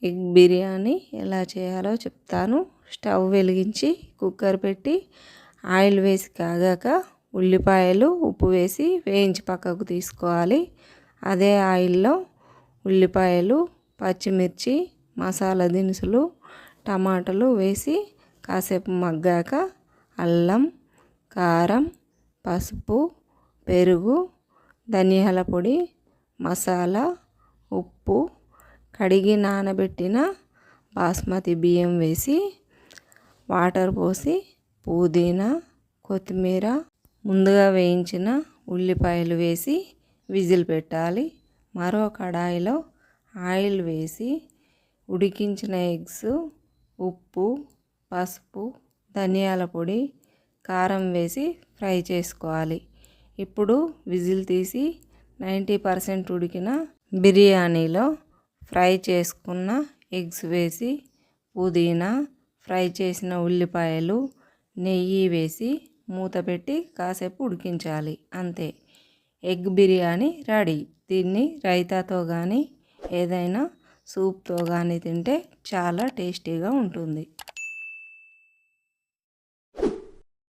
Egg biryani ఎలా చేయాలో చెప్తాను. స్టవ్ వెలిగించి కుక్కర్ పెట్టి ఆయిల్ వేసి కాగాక ఉల్లిపాయలు ఉప్పు వేసి వేయించి పక్కకు తీసుకోవాలి. అదే ఆయిల్లో ఉల్లిపాయలు, పచ్చిమిర్చి, మసాలా దినుసులు, టమాటాలు వేసి కాసేపు మగ్గాక అల్లం, కారం, పసుపు, పెరుగు, ధనియాల పొడి, మసాలా, ఉప్పు, కడిగి నానబెట్టిన బాస్మతి బియ్యం వేసి వాటర్ పోసి పుదీనా, కొత్తిమీర, ముందుగా వేయించిన ఉల్లిపాయలు వేసి విజిల్ పెట్టాలి. మరో కడాయిలో ఆయిల్ వేసి ఉడికించిన ఎగ్స్, ఉప్పు, పసుపు, ధనియాల పొడి, కారం వేసి ఫ్రై చేసుకోవాలి. ఇప్పుడు విజిల్ తీసి 90% ఉడికిన బిర్యానీలో ఫ్రై చేసుకున్న ఎగ్స్ వేసి పుదీనా, ఫ్రై చేసిన ఉల్లిపాయలు, నెయ్యి వేసి మూత పెట్టి కాసేపు ఉడికించాలి. అంతే, ఎగ్ బిర్యానీ రెడీ. దీన్ని రైతాతో కానీ ఏదైనా సూప్తో కానీ తింటే చాలా టేస్టీగా ఉంటుంది.